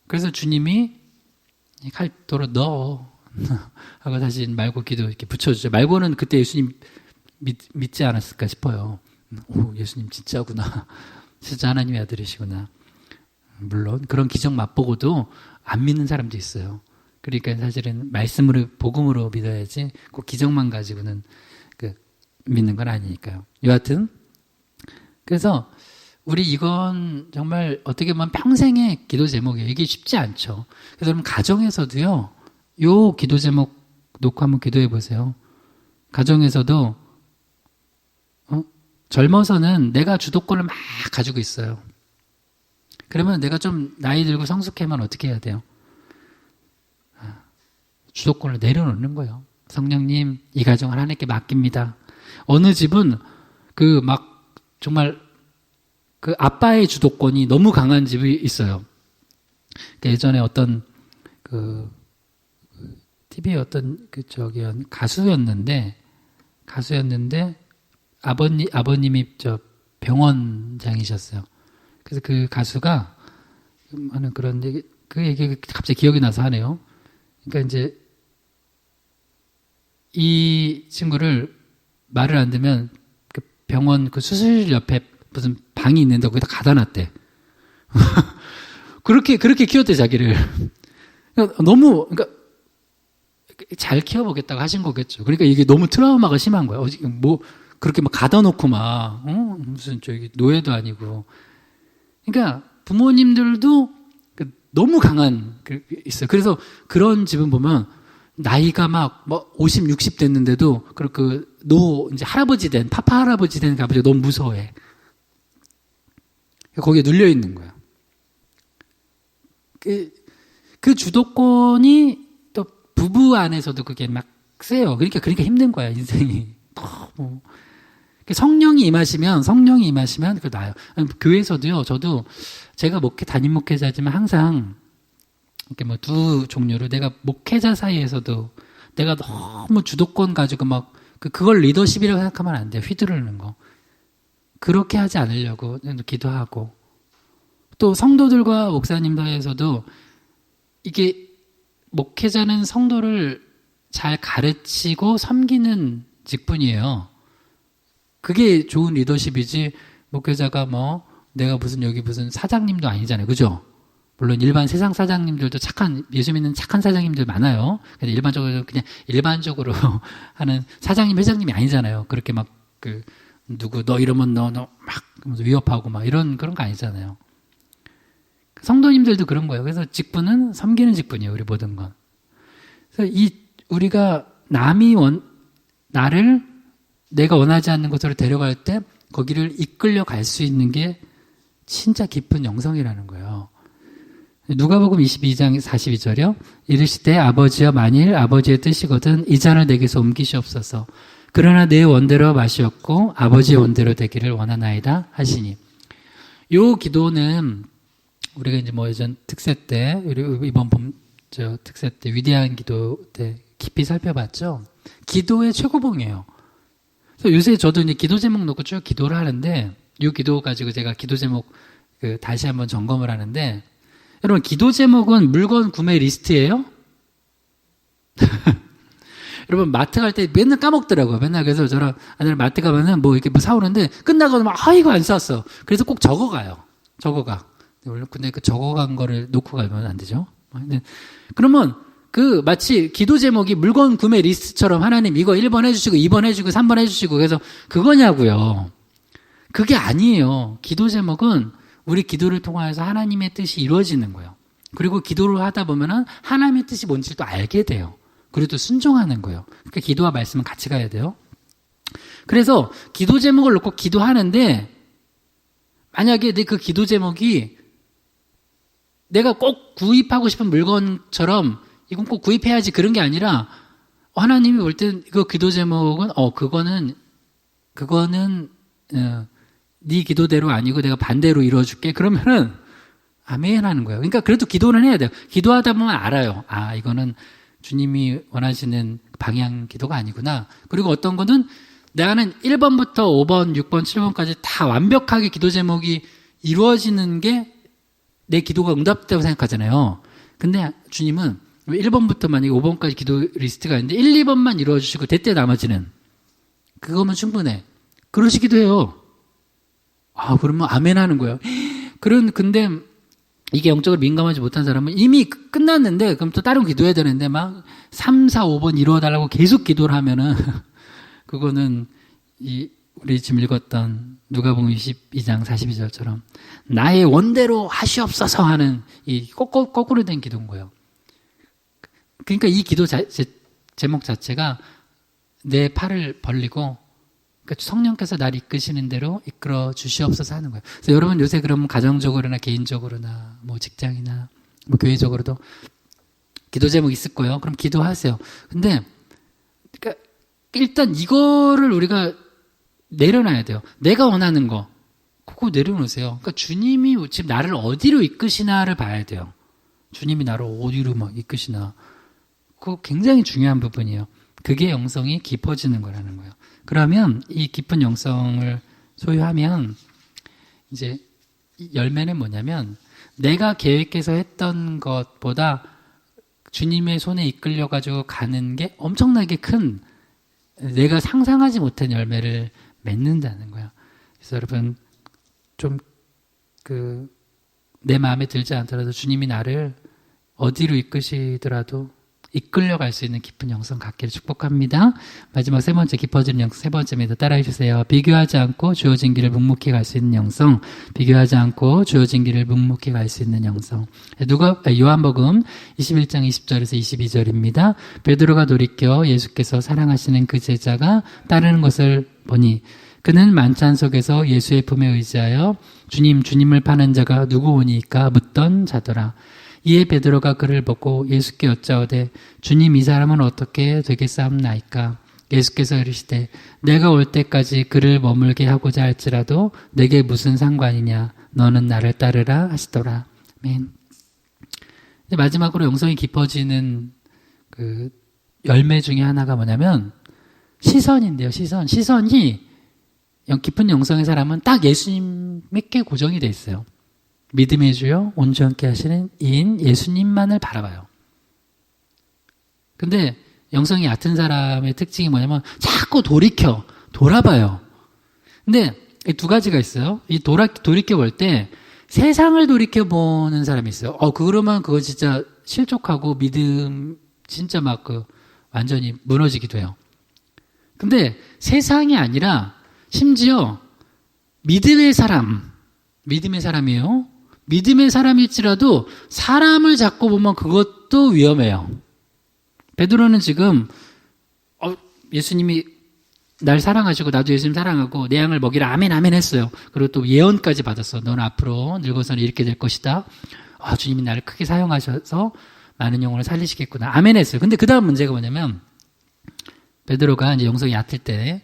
그래서 주님이 칼도로 넣어 하고 다시 말고 기도 이렇게 붙여주죠. 말고는 그때 예수님 믿지 않았을까 싶어요. 오, 예수님 진짜구나. 진짜 하나님의 아들이시구나. 물론 그런 기적 맛보고도 안 믿는 사람도 있어요. 그러니까 사실은 말씀으로, 복음으로 믿어야지 꼭 기적만 가지고는 믿는 건 아니니까요. 여하튼 그래서 우리 이건 정말 어떻게 보면 평생의 기도 제목이에요. 이게 쉽지 않죠. 그래서 여러분 가정에서도요. 요 기도 제목 놓고 한번 기도해 보세요. 가정에서도 젊어서는 내가 주도권을 막 가지고 있어요. 그러면 내가 좀 나이 들고 성숙하면 어떻게 해야 돼요? 주도권을 내려놓는 거예요. 성령님, 이 가정을 하나님께 맡깁니다. 어느 집은 정말 아빠의 주도권이 너무 강한 집이 있어요. 예전에 어떤 TV에 어떤 가수였는데 아버님이 병원장이셨어요. 그래서 그 가수가 하는 그런 얘기, 그 얘기가 갑자기 기억이 나서 하네요. 그러니까 이제 이 친구를 말을 안 듣면 그 병원 수술실 옆에 무슨 방이 있는데 거기다 가다 놨대. 그렇게 키웠대, 자기를. 그러니까 잘 키워보겠다고 하신 거겠죠. 그러니까 이게 너무 트라우마가 심한 거야. 그렇게 막 가다 놓고 무슨 노예도 아니고. 그러니까 부모님들도 너무 강한 있어요. 그래서 그런 집은 보면 나이가 50, 60 됐는데도 이제 할아버지 된, 파파 할아버지 된 아버지가 너무 무서워해. 거기에 눌려 있는 거야. 그 주도권이 또 부부 안에서도 그게 막 세요. 그러니까 힘든 거야, 인생이. 너무. 성령이 임하시면 그거 나아요. 교회에서도요, 저도 제가 담임 목회자지만 항상 이렇게 두 종류로 내가 목회자 사이에서도 내가 너무 주도권 가지고 그걸 리더십이라고 생각하면 안 돼요. 휘두르는 거. 그렇게 하지 않으려고 기도하고 또 성도들과 목사님 사이에서도 이게 목회자는 성도를 잘 가르치고 섬기는 직분이에요. 그게 좋은 리더십이지 목회자가 내가 여기 무슨 사장님도 아니잖아요. 그죠? 물론 일반 세상 사장님들도 예수 믿는 착한 사장님들 많아요. 근데 일반적으로 하는 사장님, 회장님이 아니잖아요. 그렇게 너 이러면 너 막 위협하고 그런 거 아니잖아요. 성도님들도 그런 거예요. 그래서 직분은 섬기는 직분이에요. 우리 모든 건. 그래서 우리가 나를 내가 원하지 않는 곳으로 데려갈 때 거기를 이끌려 갈 수 있는 게 진짜 깊은 영성이라는 거예요. 누가복음 22장 42절이요. 이르시되 아버지여 만일 아버지의 뜻이거든 이 잔을 내게서 옮기시옵소서. 그러나 내 원대로 마시옵고 아버지의 원대로 되기를 원하나이다 하시니. 요 기도는 우리가 이제 뭐 예전 특세 때 이번 특세 때 위대한 기도 때 깊이 살펴봤죠. 기도의 최고봉이에요. 그래서 요새 저도 이제 기도 제목 놓고 쭉 기도를 하는데 이 기도 가지고 제가 기도 제목 다시 한번 점검을 하는데 여러분 기도 제목은 물건 구매 리스트예요? 여러분 마트 갈 때 맨날 까먹더라고요. 맨날 그래서 저랑 아내랑 마트 가면은 뭐 이렇게 뭐 사오는데 끝나고 막 이거 안 샀어. 그래서 꼭 적어가요. 적어가. 근데 그 적어간 거를 놓고 가면 안 되죠. 그러면 마치 기도 제목이 물건 구매 리스트처럼 하나님 이거 1번 해주시고 2번 해주시고 3번 해주시고 그래서 그거냐고요. 그게 아니에요. 기도 제목은 우리 기도를 통해서 하나님의 뜻이 이루어지는 거예요. 그리고 기도를 하다 보면은 하나님의 뜻이 뭔지 또 알게 돼요. 그리고 또 순종하는 거예요. 그러니까 기도와 말씀은 같이 가야 돼요. 그래서 기도 제목을 놓고 기도하는데 만약에 내 그 기도 제목이 내가 꼭 구입하고 싶은 물건처럼 이건 꼭 구입해야지 그런 게 아니라 하나님이 볼 땐 그 기도 제목은 그거는 네 기도대로 아니고 내가 반대로 이루어줄게. 그러면은 아멘 하는 거예요. 그러니까 그래도 기도는 해야 돼요. 기도하다 보면 알아요. 아 이거는 주님이 원하시는 방향 기도가 아니구나. 그리고 어떤 거는 나는 1번부터 5번, 6번, 7번까지 다 완벽하게 기도 제목이 이루어지는 게 내 기도가 응답됐다고 생각하잖아요. 근데 주님은 1번부터 만약에 5번까지 기도 리스트가 있는데 1, 2번만 이루어주시고 대때 나머지는 그거면 충분해. 그러시기도 해요. 그러면 아멘 하는 거예요. 근데 이게 영적으로 민감하지 못한 사람은 이미 끝났는데 그럼 또 다른 기도해야 되는데 막 3, 4, 5번 이루어달라고 계속 기도를 하면은 그거는 우리 지금 읽었던 누가복음 22장 42절처럼 나의 원대로 하시옵소서 하는 이 거꾸로 된 기도인 거예요. 그러니까 이 기도 제목 자체가 내 팔을 벌리고 그러니까 성령께서 나를 이끄시는 대로 이끌어 주시옵소서 하는 거예요. 그래서 여러분 요새 그러면 가정적으로나 개인적으로나 뭐 직장이나 뭐 교회적으로도 기도 제목 있을 거예요. 그럼 기도하세요. 근데 그러니까 일단 이거를 우리가 내려놔야 돼요. 내가 원하는 거 그거 내려놓으세요. 그러니까 주님이 지금 나를 어디로 이끄시나를 봐야 돼요. 주님이 나를 어디로 막 이끄시나. 그거 굉장히 중요한 부분이에요. 그게 영성이 깊어지는 거라는 거예요. 그러면 이 깊은 영성을 소유하면 이제 열매는 뭐냐면 내가 계획해서 했던 것보다 주님의 손에 이끌려가지고 가는 게 엄청나게 큰 내가 상상하지 못한 열매를 맺는다는 거야. 그래서 여러분 좀 내 마음에 들지 않더라도 주님이 나를 어디로 이끄시더라도 이끌려갈 수 있는 깊은 영성 갖기를 축복합니다. 마지막 세 번째 깊어지는 영성 세 번째입니다. 따라해 주세요. 비교하지 않고 주어진 길을 묵묵히 갈 수 있는 영성. 비교하지 않고 주어진 길을 묵묵히 갈 수 있는 영성. 요한복음 21장 20절에서 22절입니다. 베드로가 돌이켜 예수께서 사랑하시는 그 제자가 따르는 것을 보니 그는 만찬 속에서 예수의 품에 의지하여 주님을 파는 자가 누구오니까 묻던 자더라. 이에 베드로가 그를 보고 예수께 여짜오되 주님 이 사람은 어떻게 되겠사옵나이까? 예수께서 이르시되 내가 올 때까지 그를 머물게 하고자 할지라도 내게 무슨 상관이냐? 너는 나를 따르라 하시더라. 아멘. 마지막으로 영성이 깊어지는 그 열매 중에 하나가 뭐냐면 시선인데요. 시선이 깊은 영성의 사람은 딱 예수님께 고정이 돼 있어요. 믿음의 주요 온전케 하시는 이인 예수님만을 바라봐요. 근데 영성이 얕은 사람의 특징이 뭐냐면 자꾸 돌아봐요. 근데 이 두 가지가 있어요. 이 돌이켜 볼 때 세상을 돌이켜 보는 사람이 있어요. 그러면 그거 진짜 실족하고 믿음 진짜 막 완전히 무너지기도 해요. 근데 세상이 아니라 심지어 믿음의 사람이에요. 믿음의 사람일지라도 사람을 잡고 보면 그것도 위험해요. 베드로는 지금 예수님이 날 사랑하시고 나도 예수님 사랑하고 내 양을 먹이라 아멘 아멘 했어요. 그리고 또 예언까지 받았어. 너는 앞으로 늙어서는 이렇게 될 것이다. 주님이 나를 크게 사용하셔서 많은 영혼을 살리시겠구나. 아멘 했어요. 근데 그 다음 문제가 뭐냐면 베드로가 이제 영성이 얕을 때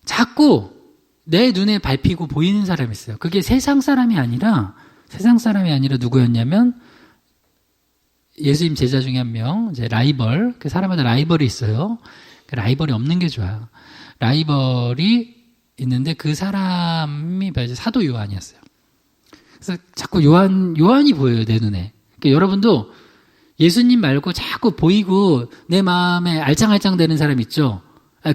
자꾸 내 눈에 밟히고 보이는 사람이 있어요. 그게 세상 사람이 아니라 누구였냐면 예수님 제자 중에 한 명, 이제 라이벌, 그 사람마다 라이벌이 있어요. 그 라이벌이 없는 게 좋아요. 라이벌이 있는데 그 사람이 사도 요한이었어요. 그래서 자꾸 요한이 보여요, 내 눈에. 그러니까 여러분도 예수님 말고 자꾸 보이고 내 마음에 알짱알짱 되는 사람 있죠?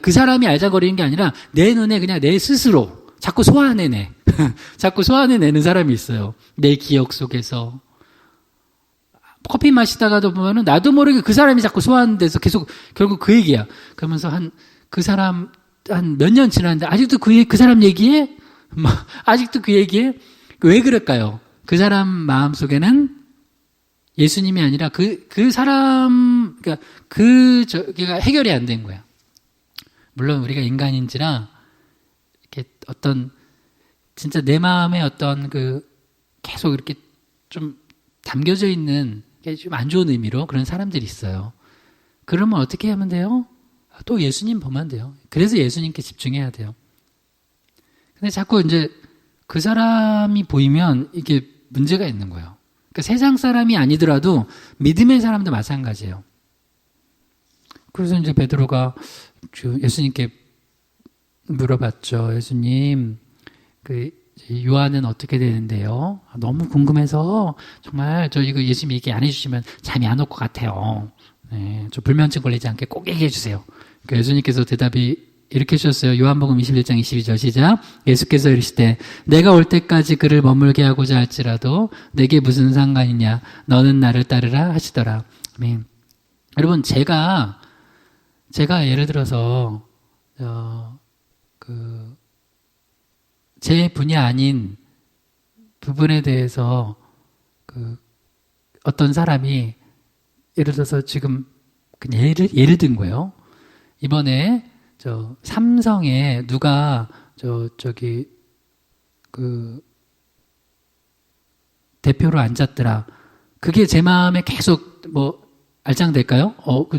그 사람이 알짱거리는 게 아니라 내 눈에 그냥 내 스스로 자꾸 소환해내. 자꾸 소환해내는 사람이 있어요. 내 기억 속에서. 커피 마시다가도 보면은 나도 모르게 그 사람이 자꾸 소환돼서 계속 결국 그 얘기야. 그러면서 그 사람 한 몇 년 지났는데 아직도 그 사람 얘기해? 아직도 그 얘기해? 왜 그럴까요? 그 사람 마음 속에는 예수님이 아니라 그 사람, 그러니까 저기가 해결이 안 된 거야. 물론 우리가 인간인지라 이렇게 어떤 진짜 내 마음에 어떤 계속 이렇게 좀 담겨져 있는 좀 안 좋은 의미로 그런 사람들이 있어요. 그러면 어떻게 하면 돼요? 또 예수님 보면 돼요. 그래서 예수님께 집중해야 돼요. 근데 자꾸 이제 그 사람이 보이면 이게 문제가 있는 거예요. 그러니까 세상 사람이 아니더라도 믿음의 사람도 마찬가지예요. 그래서 이제 베드로가 예수님께 물어봤죠. 예수님, 요한은 어떻게 되는데요? 너무 궁금해서 정말 저 이거 예수님 얘기 안 해주시면 잠이 안 올 것 같아요. 네, 저 불면증 걸리지 않게 꼭 얘기해 주세요. 그러니까 예수님께서 대답이 이렇게 해주셨어요. 요한복음 21장 22절 시작. 예수께서 이르시되 내가 올 때까지 그를 머물게 하고자 할지라도 내게 무슨 상관이냐? 너는 나를 따르라 하시더라. 아멘. 여러분 제가 예를 들어서 제 분야 아닌 부분에 대해서 어떤 사람이 예를 들어서 지금 그냥 예를 든 거예요. 이번에 삼성에 누가 대표로 앉았더라. 그게 제 마음에 계속 알짱될까요? 그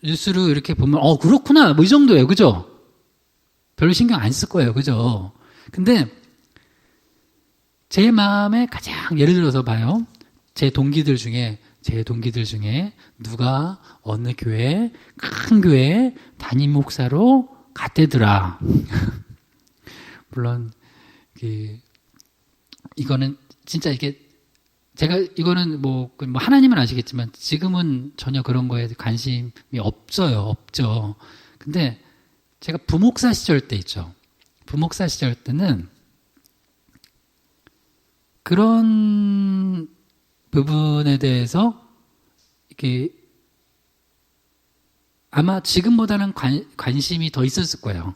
뉴스로 이렇게 보면 그렇구나 이 정도예요. 그죠? 별로 신경 안 쓸 거예요. 그죠? 근데 제 마음에 가장 예를 들어서 봐요. 제 동기들 중에 누가 어느 큰 교회 담임 목사로 갔대더라. 물론 이거는 진짜 이거는 하나님은 아시겠지만 지금은 전혀 그런 거에 관심이 없죠. 근데 제가 부목사 시절 때 있죠. 부목사 시절 때는 그런 부분에 대해서 이렇게 아마 지금보다는 관심이 더 있었을 거예요.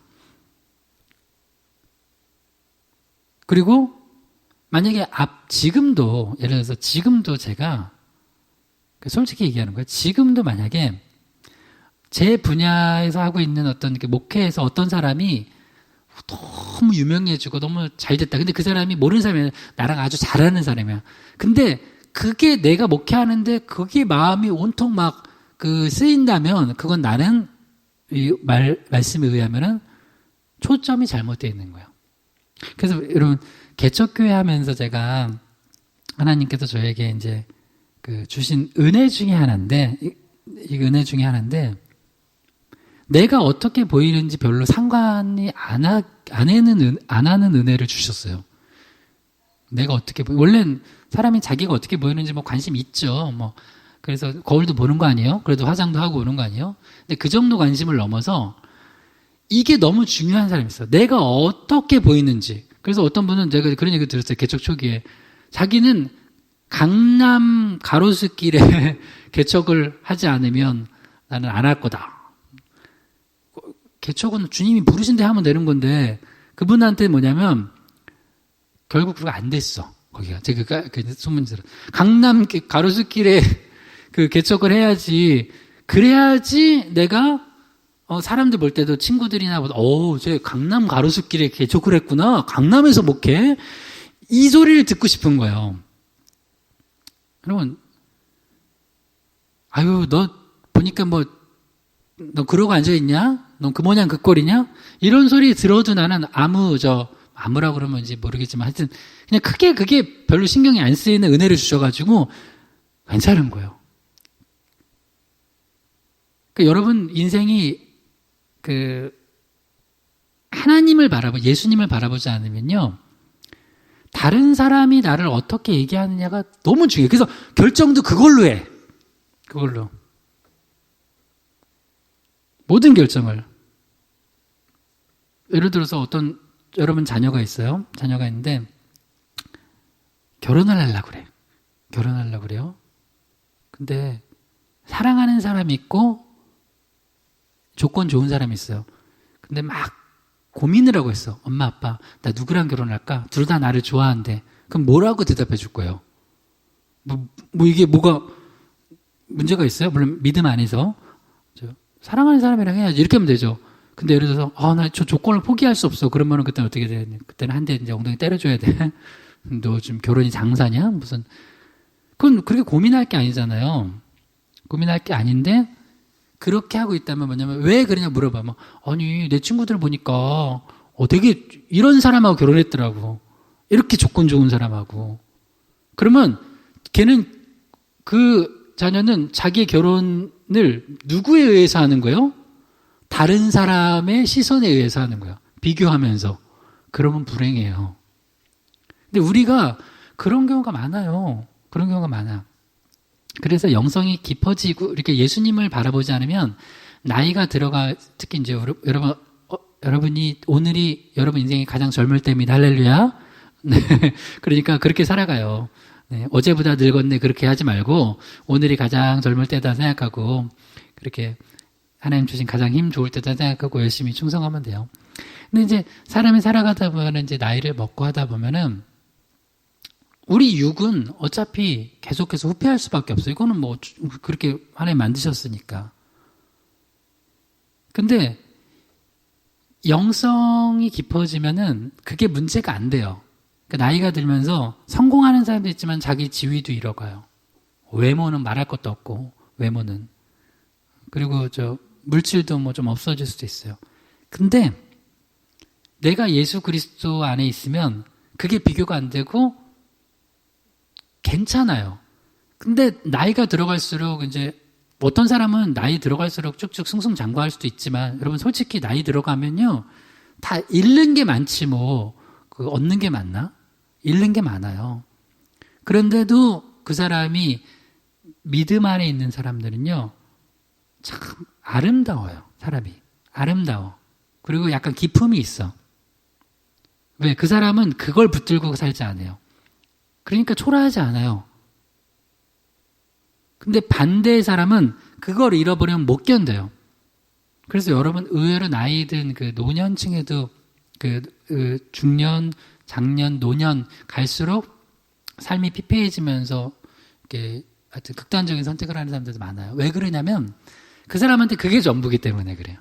그리고 만약에 지금도 예를 들어서 지금도 제가 솔직히 얘기하는 거예요. 지금도 만약에 제 분야에서 하고 있는 어떤 목회에서 어떤 사람이 너무 유명해지고 너무 잘 됐다. 근데 그 사람이 모르는 사람이야. 나랑 아주 잘하는 사람이야. 근데 그게 내가 목회하는데 그게 마음이 온통 쓰인다면 그건 나는 말씀에 의하면은 초점이 잘못되어 있는 거예요. 그래서 여러분 개척교회 하면서 제가 하나님께서 저에게 이제 주신 은혜 중에 하나인데 이 은혜 중에 하나인데 내가 어떻게 보이는지 별로 상관이 안 하는 은혜를 주셨어요. 내가 어떻게 원래는 사람이 자기가 어떻게 보이는지 관심 있죠. 그래서 거울도 보는 거 아니에요? 그래도 화장도 하고 오는 거 아니에요? 근데 그 정도 관심을 넘어서 이게 너무 중요한 사람이 있어요. 내가 어떻게 보이는지. 그래서 어떤 분은 제가 그런 얘기 들었어요. 개척 초기에. 자기는 강남 가로수길에 개척을 하지 않으면 나는 안 할 거다. 개척은 주님이 부르신 데 하면 되는 건데 그분한테 뭐냐면 결국 그거 안 됐어. 거기가 제가 소문이 들어. 강남 가로수길에 개척을 해야지. 그래야지 내가 사람들 볼 때도 친구들이나 보다, 쟤 강남 가로수길에 개척을 했구나. 강남에서 목회. 이 소리를 듣고 싶은 거예요. 여러분, 너 보니까 너 그러고 앉아있냐? 너 그 모양 그 꼴이냐? 이런 소리 들어도 나는 아무라고 그러면지 모르겠지만 하여튼 그냥 크게 그게 별로 신경이 안 쓰이는 은혜를 주셔가지고 괜찮은 거예요. 그러니까 여러분 인생이 하나님을 예수님을 바라보지 않으면요. 다른 사람이 나를 어떻게 얘기하느냐가 너무 중요해요. 그래서 결정도 그걸로 해. 그걸로. 모든 결정을. 예를 들어서 여러분 자녀가 있어요. 자녀가 있는데 결혼을 하려고 그래. 결혼하려고 그래요. 근데 사랑하는 사람이 있고 조건 좋은 사람이 있어요. 근데 막 고민을 하고 있어. 엄마, 아빠, 나 누구랑 결혼할까? 둘 다 나를 좋아한대. 그럼 뭐라고 대답해 줄 거예요? 이게 뭐가 문제가 있어요? 물론 믿음 안에서. 사랑하는 사람이랑 해야지. 이렇게 하면 되죠. 근데 예를 들어서, 나 저 조건을 포기할 수 없어. 그러면은 그때는 어떻게 돼? 그때는 한 대 이제 엉덩이 때려줘야 돼. 너 지금 결혼이 장사냐? 그건 그렇게 고민할 게 아니잖아요. 고민할 게 아닌데, 그렇게 하고 있다면 뭐냐면, 왜 그러냐 물어봐면, 아니, 내 친구들 보니까, 되게 이런 사람하고 결혼했더라고. 이렇게 조건 좋은 사람하고. 그러면, 그 자녀는 자기의 결혼을 누구에 의해서 하는 거예요? 다른 사람의 시선에 의해서 하는 거예요. 비교하면서. 그러면 불행해요. 근데 우리가 그런 경우가 많아요. 그런 경우가 많아. 그래서 영성이 깊어지고 이렇게 예수님을 바라보지 않으면 나이가 특히 이제 여러분이 오늘이 여러분 인생의 가장 젊을 때입니다. 할렐루야. 네. 그러니까 그렇게 살아가요. 네. 어제보다 늙었네. 그렇게 하지 말고 오늘이 가장 젊을 때다 생각하고 그렇게 하나님 주신 가장 힘 좋을 때다 생각하고 열심히 충성하면 돼요. 근데 이제 사람이 살아가다 보면 이제 나이를 먹고 하다 보면은 우리 육은 어차피 계속해서 후퇴할 수밖에 없어요. 이거는 그렇게 하나님 만드셨으니까. 근데 영성이 깊어지면은 그게 문제가 안 돼요. 그러니까 나이가 들면서 성공하는 사람도 있지만 자기 지위도 잃어가요. 외모는 말할 것도 없고, 외모는. 그리고 물질도 좀 없어질 수도 있어요. 근데 내가 예수 그리스도 안에 있으면 그게 비교가 안 되고 괜찮아요. 근데 나이가 들어갈수록 이제 어떤 사람은 나이 들어갈수록 쭉쭉 승승장구할 수도 있지만 여러분 솔직히 나이 들어가면요 다 잃는 게 많지 얻는 게 많나? 잃는 게 많아요. 그런데도 그 사람이 믿음 안에 있는 사람들은요 참 아름다워요. 사람이 아름다워. 그리고 약간 기품이 있어. 왜? 그 사람은 그걸 붙들고 살지 않아요. 그러니까 초라하지 않아요. 근데 반대의 사람은 그걸 잃어버리면 못 견뎌요. 그래서 여러분 의외로 나이 든 그 노년층에도 중년, 장년, 노년 갈수록 삶이 피폐해지면서 이렇게 하여튼 극단적인 선택을 하는 사람들도 많아요. 왜 그러냐면 그 사람한테 그게 전부기 때문에 그래요.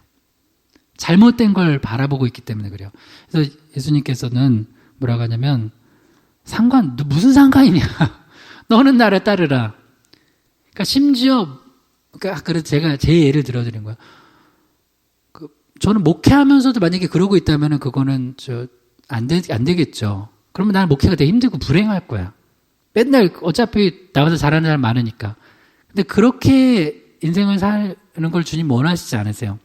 잘못된 걸 바라보고 있기 때문에 그래요. 그래서 예수님께서는 뭐라고 하냐면 무슨 상관이냐. 너는 나를 따르라. 그러니까 심지어, 그래서 제가 제 예를 들어드린 거예요. 저는 목회하면서도 만약에 그러고 있다면 그거는 안 되겠죠. 그러면 나는 목회가 되게 힘들고 불행할 거야. 맨날 어차피 나와서 잘하는 사람 많으니까. 근데 그렇게 인생을 사는 걸 주님 원하시지 않으세요.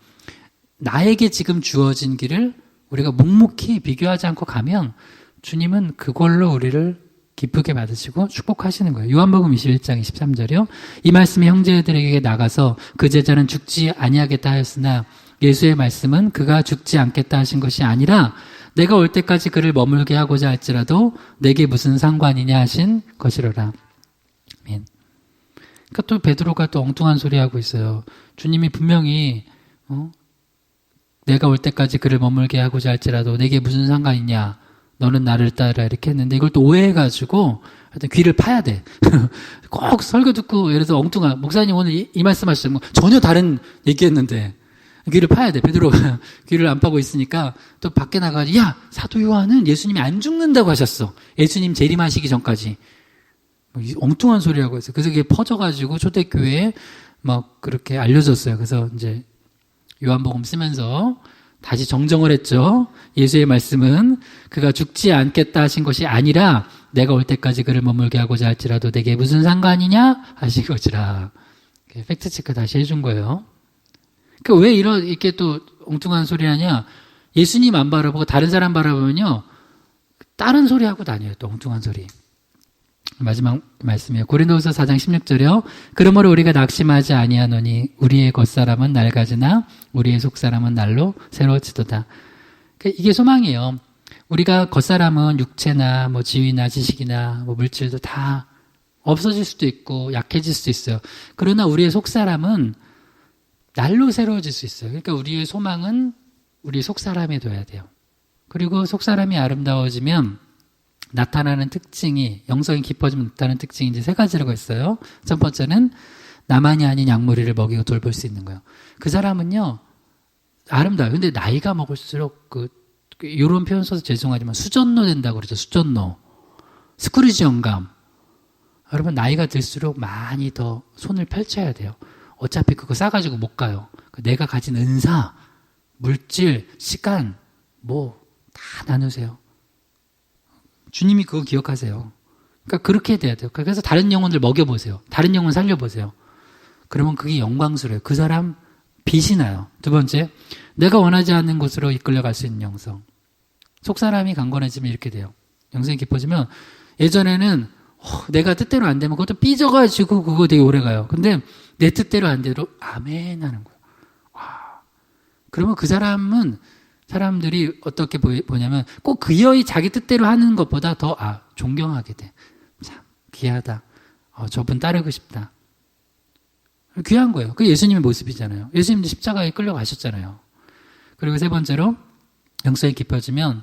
나에게 지금 주어진 길을 우리가 묵묵히 비교하지 않고 가면 주님은 그걸로 우리를 기쁘게 받으시고 축복하시는 거예요. 요한복음 21장 23절이요. 이 말씀이 형제들에게 나가서 그 제자는 죽지 아니하겠다 하였으나 예수의 말씀은 그가 죽지 않겠다 하신 것이 아니라 내가 올 때까지 그를 머물게 하고자 할지라도 내게 무슨 상관이냐 하신 것이로라. 아멘. 그러니까 또 베드로가 또 엉뚱한 소리 하고 있어요. 주님이 분명히 내가 올 때까지 그를 머물게 하고자 할지라도 내게 무슨 상관이냐. 너는 나를 따라 이렇게 했는데 이걸 또 오해해가지고 하여튼 귀를 파야 돼. 꼭 설교 듣고 예를 들어서 엉뚱한 목사님 오늘 이 말씀 하셨죠. 전혀 다른 얘기했는데 귀를 파야 돼. 베드로가 귀를 안 파고 있으니까 또 밖에 나가서 야, 사도 요한은 예수님이 안 죽는다고 하셨어. 예수님 재림하시기 전까지. 엉뚱한 소리라고 했어요. 그래서 그게 퍼져가지고 초대교회에 막 그렇게 알려졌어요. 그래서 이제 요한복음 쓰면서 다시 정정을 했죠. 예수의 말씀은 그가 죽지 않겠다 하신 것이 아니라 내가 올 때까지 그를 머물게 하고자 할지라도 내게 무슨 상관이냐 하신 것이라. 팩트체크 다시 해준 거예요. 왜 이렇게 또 엉뚱한 소리 하냐? 예수님 안 바라보고 다른 사람 바라보면요, 다른 소리 하고 다녀요. 또 엉뚱한 소리. 마지막 말씀이에요. 고린도후서 4장 16절이요. 그러므로 우리가 낙심하지 아니하노니 우리의 겉사람은 낡아지나 우리의 속사람은 날로 새로워지도다. 이게 소망이에요. 우리가 겉사람은 육체나 뭐 지위나 지식이나 뭐 물질도 다 없어질 수도 있고 약해질 수도 있어요. 그러나 우리의 속사람은 날로 새로워질 수 있어요. 그러니까 우리의 소망은 우리 속사람에 둬야 돼요. 그리고 속사람이 아름다워지면 나타나는 특징이, 영성이 깊어지면 나타나는 특징이 이제 세 가지라고 했어요. 첫 번째는 나만이 아닌 양무리를 먹이고 돌볼 수 있는 거예요. 그 사람은요, 아름다워요. 근데 나이가 먹을수록 요런 표현 써서 죄송하지만 수전노 된다고 그러죠. 수전노. 스크루지 영감. 여러분, 나이가 들수록 많이 더 손을 펼쳐야 돼요. 어차피 그거 싸가지고 못 가요. 내가 가진 은사, 물질, 시간, 다 나누세요. 주님이 그거 기억하세요. 그러니까 그렇게 돼야 돼요. 그래서 다른 영혼들 먹여보세요. 다른 영혼 살려보세요. 그러면 그게 영광스러워요. 그 사람 빛이 나요. 두 번째, 내가 원하지 않는 곳으로 이끌려갈 수 있는 영성. 속사람이 강건해지면 이렇게 돼요. 영성이 깊어지면 예전에는 내가 뜻대로 안 되면 그것도 삐져가지고 그거 되게 오래 가요. 근데 내 뜻대로 안 되도록 아멘 하는 거예요. 와. 그러면 그 사람은 사람들이 어떻게 보냐면 꼭 그여이 자기 뜻대로 하는 것보다 더 존경하게 돼. 참 귀하다. 저분 따르고 싶다. 귀한 거예요. 그게 예수님의 모습이잖아요. 예수님도 십자가에 끌려가셨잖아요. 그리고 세 번째로 영성이 깊어지면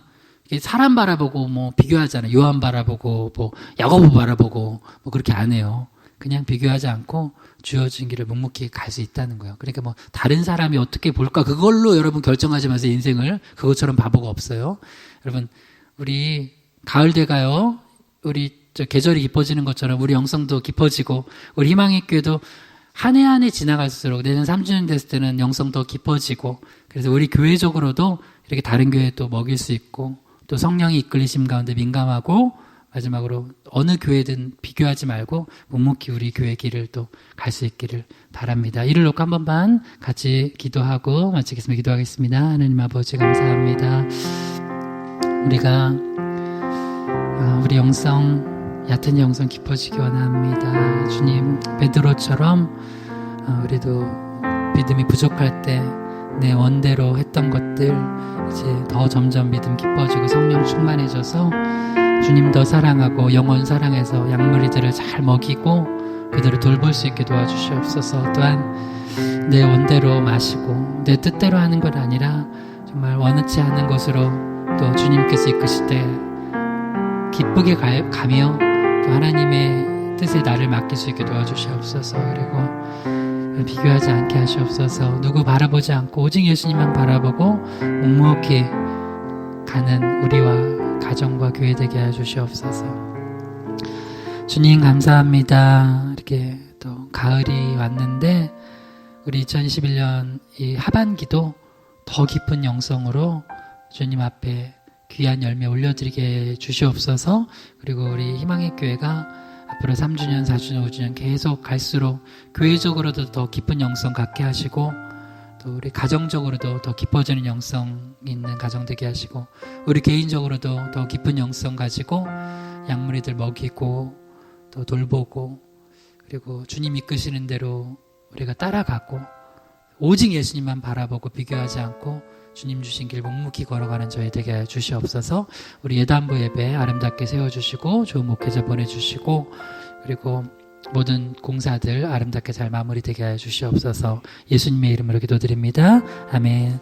사람 바라보고 비교하잖아요. 요한 바라보고 야고보 바라보고 그렇게 안 해요. 그냥 비교하지 않고 주어진 길을 묵묵히 갈 수 있다는 거예요. 그러니까 다른 사람이 어떻게 볼까 그걸로 여러분 결정하지 마세요. 인생을. 그것처럼 바보가 없어요. 여러분, 우리 가을 돼가요. 우리 계절이 깊어지는 것처럼 우리 영성도 깊어지고 우리 희망의 교회도 한 해 한 해 지나갈수록 내년 3주년 됐을 때는 영성 더 깊어지고, 그래서 우리 교회적으로도 이렇게 다른 교회에 또 먹일 수 있고, 또 성령이 이끌리심 가운데 민감하고, 마지막으로 어느 교회든 비교하지 말고 묵묵히 우리 교회 길을 또 갈 수 있기를 바랍니다. 이를 놓고 한 번만 같이 기도하고 마치겠습니다. 기도하겠습니다. 하나님 아버지 감사합니다. 우리가 우리 영성, 얕은 영성 깊어지기 원합니다. 주님, 베드로처럼 우리도 믿음이 부족할 때 내 원대로 했던 것들 이제 더 점점 믿음 깊어지고 성령 충만해져서 주님 더 사랑하고 영원 사랑해서 양무리들을 잘 먹이고 그들을 돌볼 수 있게 도와주시옵소서. 또한 내 원대로 마시고 내 뜻대로 하는 것 아니라 정말 원치 않는 것으로 또 주님께서 이끄실 때 기쁘게 가며 또 하나님의 뜻에 나를 맡길 수 있게 도와주시옵소서. 그리고 비교하지 않게 하시옵소서. 누구 바라보지 않고 오직 예수님만 바라보고 묵묵히 가는 우리와 가정과 교회 되게 해주시옵소서. 주님 감사합니다. 이렇게 또 가을이 왔는데 우리 2021년 이 하반기도 더 깊은 영성으로 주님 앞에 귀한 열매 올려드리게 주시옵소서. 그리고 우리 희망의 교회가 앞으로 3주년, 4주년, 5주년 계속 갈수록 교회적으로도 더 깊은 영성 갖게 하시고 또 우리 가정적으로도 더 깊어지는 영성 있는 가정 되게 하시고 우리 개인적으로도 더 깊은 영성 가지고 양무리들 먹이고 또 돌보고 그리고 주님 이끄시는 대로 우리가 따라가고 오직 예수님만 바라보고 비교하지 않고 주님 주신 길 묵묵히 걸어가는 저희 되게 주시옵소서. 우리 예단부 예배 아름답게 세워주시고 좋은 목회자 보내주시고 그리고 모든 공사들 아름답게 잘 마무리되게 해 주시옵소서. 예수님의 이름으로 기도드립니다. 아멘.